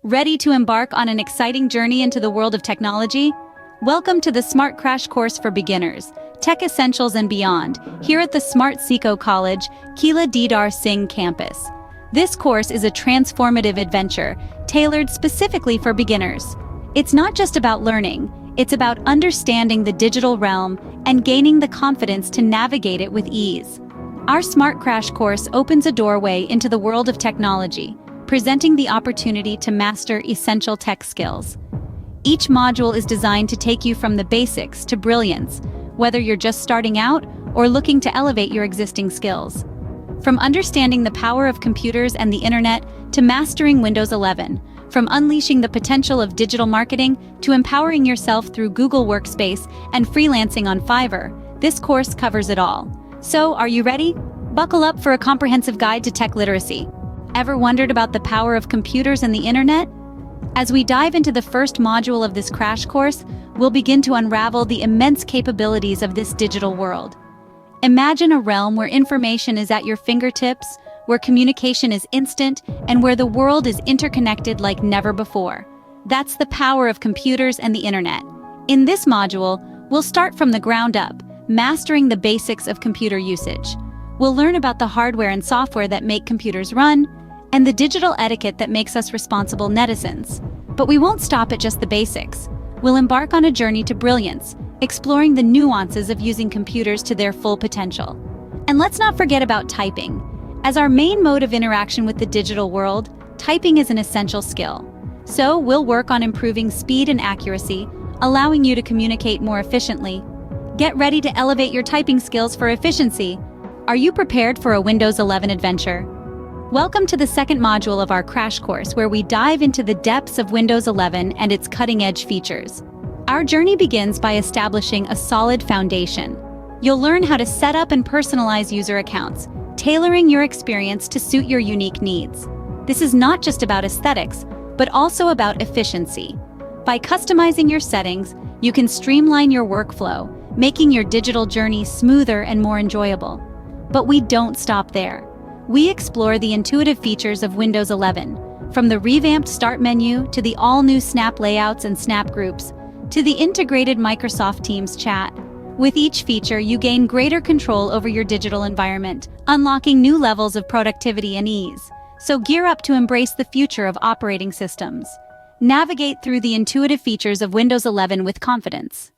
Ready to embark on an exciting journey into the world of technology? Welcome to the Smart Crash Course for Beginners, Tech Essentials and Beyond, here at the Smart Seekho College, Kila Didar Singh campus. This course is a transformative adventure, tailored specifically for beginners. It's not just about learning, it's about understanding the digital realm and gaining the confidence to navigate it with ease. Our Smart Crash Course opens a doorway into the world of technology, presenting the opportunity to master essential tech skills. Each module is designed to take you from the basics to brilliance, whether you're just starting out or looking to elevate your existing skills. From understanding the power of computers and the internet to mastering Windows 11, from unleashing the potential of digital marketing to empowering yourself through Google Workspace and freelancing on Fiverr, this course covers it all. So, are you ready? Buckle up for a comprehensive guide to tech literacy. Ever wondered about the power of computers and the internet? As we dive into the first module of this crash course, we'll begin to unravel the immense capabilities of this digital world. Imagine a realm where information is at your fingertips, where communication is instant, and where the world is interconnected like never before. That's the power of computers and the internet. In this module, we'll start from the ground up, mastering the basics of computer usage. We'll learn about the hardware and software that make computers run, and the digital etiquette that makes us responsible netizens. But we won't stop at just the basics. We'll embark on a journey to brilliance, exploring the nuances of using computers to their full potential. And let's not forget about typing. As our main mode of interaction with the digital world, typing is an essential skill. So we'll work on improving speed and accuracy, allowing you to communicate more efficiently. Get ready to elevate your typing skills for efficiency. Are you prepared for a Windows 11 adventure? Welcome to the second module of our crash course, where we dive into the depths of Windows 11 and its cutting-edge features. Our journey begins by establishing a solid foundation. You'll learn how to set up and personalize user accounts, tailoring your experience to suit your unique needs. This is not just about aesthetics, but also about efficiency. By customizing your settings, you can streamline your workflow, making your digital journey smoother and more enjoyable. But we don't stop there. We explore the intuitive features of Windows 11, from the revamped Start menu to the all-new Snap layouts and Snap groups, to the integrated Microsoft Teams chat. With each feature, you gain greater control over your digital environment, unlocking new levels of productivity and ease. So gear up to embrace the future of operating systems. Navigate through the intuitive features of Windows 11 with confidence.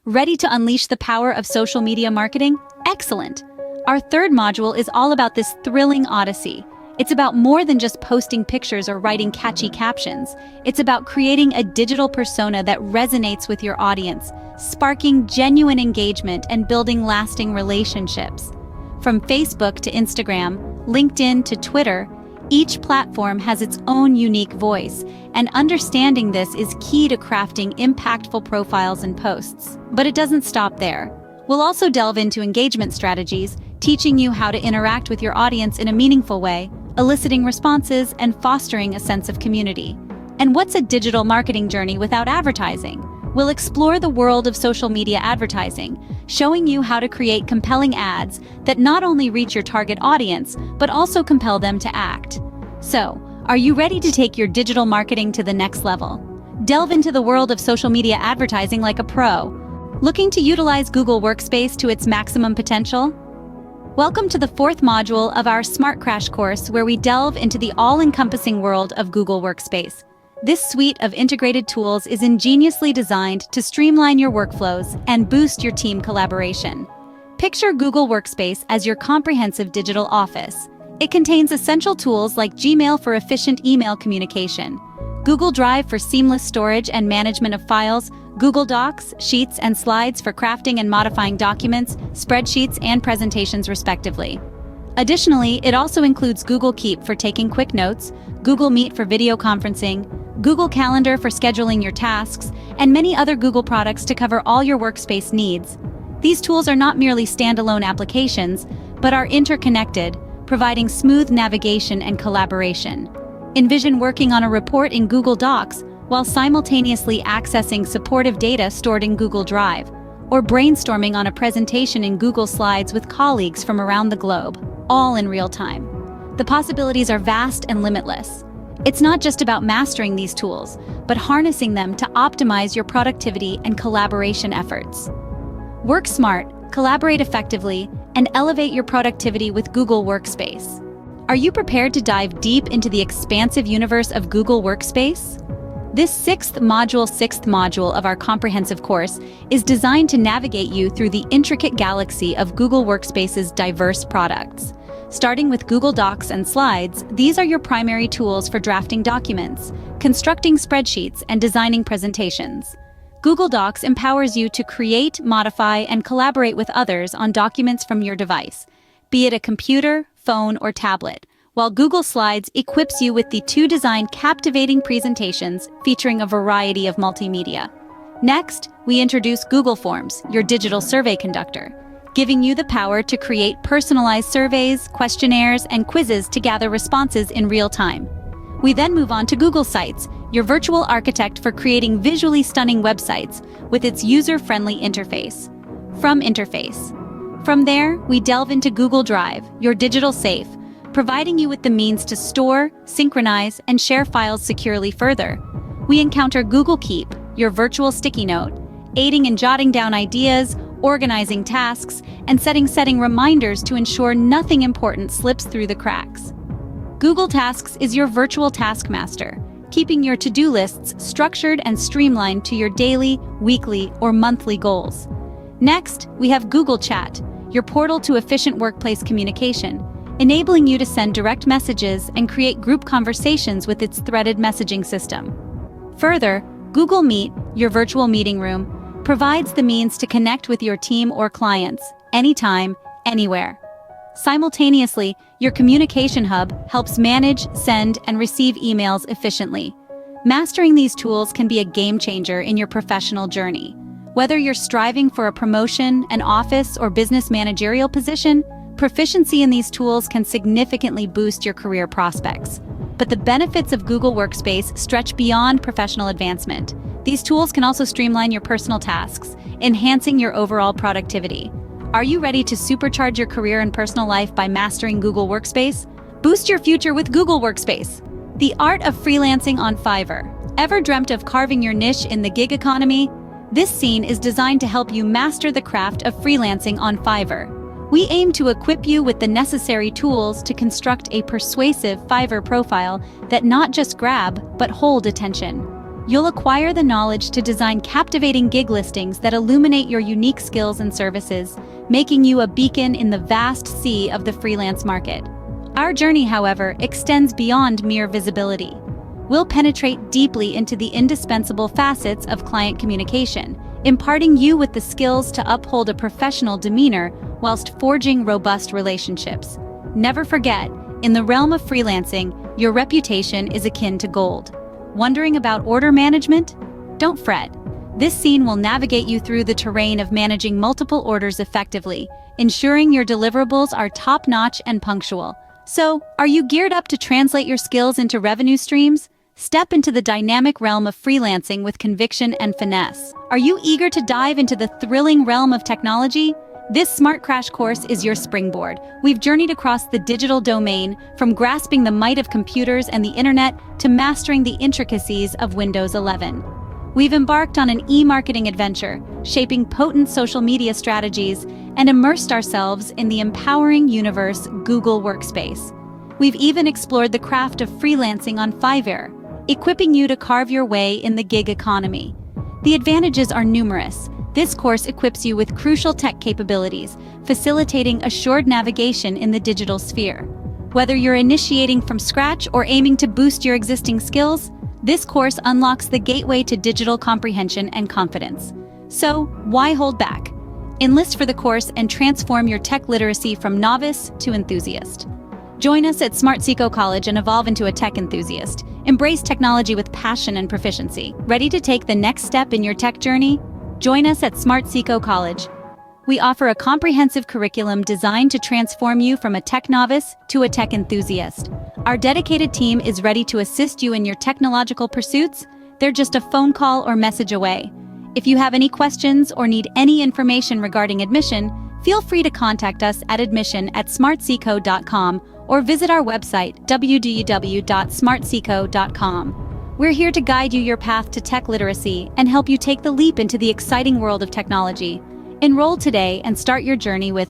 Ready to unleash the power of social media marketing? Excellent! Our third module is all about this thrilling odyssey. It's about more than just posting pictures or writing catchy captions. It's about creating a digital persona that resonates with your audience, sparking genuine engagement and building lasting relationships. From Facebook to Instagram, LinkedIn to Twitter, each platform has its own unique voice, and understanding this is key to crafting impactful profiles and posts. But it doesn't stop there. We'll also delve into engagement strategies, teaching you how to interact with your audience in a meaningful way, eliciting responses and fostering a sense of community. And what's a digital marketing journey without advertising? We'll explore the world of social media advertising, showing you how to create compelling ads that not only reach your target audience, but also compel them to act. So, are you ready to take your digital marketing to the next level? Delve into the world of social media advertising like a pro. Looking to utilize Google Workspace to its maximum potential? Welcome to the fourth module of our Smart Crash course, where we delve into the all-encompassing world of Google Workspace. This suite of integrated tools is ingeniously designed to streamline your workflows and boost your team collaboration. Picture Google Workspace as your comprehensive digital office. It contains essential tools like Gmail for efficient email communication, Google Drive for seamless storage and management of files, Google Docs, Sheets, and Slides for crafting and modifying documents, spreadsheets, and presentations respectively. Additionally, it also includes Google Keep for taking quick notes, Google Meet for video conferencing, Google Calendar for scheduling your tasks, and many other Google products to cover all your workspace needs. These tools are not merely standalone applications, but are interconnected, providing smooth navigation and collaboration. Envision working on a report in Google Docs while simultaneously accessing supportive data stored in Google Drive, or brainstorming on a presentation in Google Slides with colleagues from around the globe, all in real time. The possibilities are vast and limitless. It's not just about mastering these tools, but harnessing them to optimize your productivity and collaboration efforts. Work smart, collaborate effectively, and elevate your productivity with Google Workspace. Are you prepared to dive deep into the expansive universe of Google Workspace? This sixth module of our comprehensive course is designed to navigate you through the intricate galaxy of Google Workspace's diverse products. Starting with Google Docs and Slides, these are your primary tools for drafting documents, constructing spreadsheets, and designing presentations. Google Docs empowers you to create, modify, and collaborate with others on documents from your device, be it a computer, phone, or tablet, while Google Slides equips you with the to-design captivating presentations featuring a variety of multimedia. Next, we introduce Google Forms, your digital survey conductor, giving you the power to create personalized surveys, questionnaires, and quizzes to gather responses in real time. We then move on to Google Sites, your virtual architect for creating visually stunning websites with its user-friendly interface. From there, we delve into Google Drive, your digital safe, providing you with the means to store, synchronize, and share files securely further. We encounter Google Keep, your virtual sticky note, aiding in jotting down ideas, organizing tasks, and setting reminders to ensure nothing important slips through the cracks. Google Tasks is your virtual taskmaster, keeping your to-do lists structured and streamlined to your daily, weekly, or monthly goals. Next, we have Google Chat, your portal to efficient workplace communication, enabling you to send direct messages and create group conversations with its threaded messaging system. Further, Google Meet, your virtual meeting room, provides the means to connect with your team or clients, anytime, anywhere. Simultaneously, your communication hub helps manage, send, and receive emails efficiently. Mastering these tools can be a game changer in your professional journey. Whether you're striving for a promotion, an office, or business managerial position, proficiency in these tools can significantly boost your career prospects. But the benefits of Google Workspace stretch beyond professional advancement. These tools can also streamline your personal tasks, enhancing your overall productivity. Are you ready to supercharge your career and personal life by mastering Google Workspace? Boost your future with Google Workspace. The art of freelancing on Fiverr. Ever dreamt of carving your niche in the gig economy? This scene is designed to help you master the craft of freelancing on Fiverr. We aim to equip you with the necessary tools to construct a persuasive Fiverr profile that not just grab, but hold attention. You'll acquire the knowledge to design captivating gig listings that illuminate your unique skills and services, making you a beacon in the vast sea of the freelance market. Our journey, however, extends beyond mere visibility. We'll penetrate deeply into the indispensable facets of client communication, imparting you with the skills to uphold a professional demeanor whilst forging robust relationships. Never forget, in the realm of freelancing, your reputation is akin to gold. Wondering about order management? Don't fret. This scene will navigate you through the terrain of managing multiple orders effectively, ensuring your deliverables are top-notch and punctual. So, are you geared up to translate your skills into revenue streams? Step into the dynamic realm of freelancing with conviction and finesse. Are you eager to dive into the thrilling realm of technology? This Smart Crash course is your springboard. We've journeyed across the digital domain, from grasping the might of computers and the internet to mastering the intricacies of Windows 11. We've embarked on an e-marketing adventure, shaping potent social media strategies, and immersed ourselves in the empowering universe Google Workspace. We've even explored the craft of freelancing on Fiverr, equipping you to carve your way in the gig economy. The advantages are numerous. This course equips you with crucial tech capabilities, facilitating assured navigation in the digital sphere. Whether you're initiating from scratch or aiming to boost your existing skills, this course unlocks the gateway to digital comprehension and confidence. So, why hold back? Enlist for the course and transform your tech literacy from novice to enthusiast. Join us at Smart Seekho College and evolve into a tech enthusiast. Embrace technology with passion and proficiency. Ready to take the next step in your tech journey? Join us at Smart Seekho College. We offer a comprehensive curriculum designed to transform you from a tech novice to a tech enthusiast. Our dedicated team is ready to assist you in your technological pursuits. They're just a phone call or message away. If you have any questions or need any information regarding admission, feel free to contact us at admission@smartseekho.com or visit our website www.smartseekho.com. We're here to guide you your path to tech literacy and help you take the leap into the exciting world of technology. Enroll today and start your journey with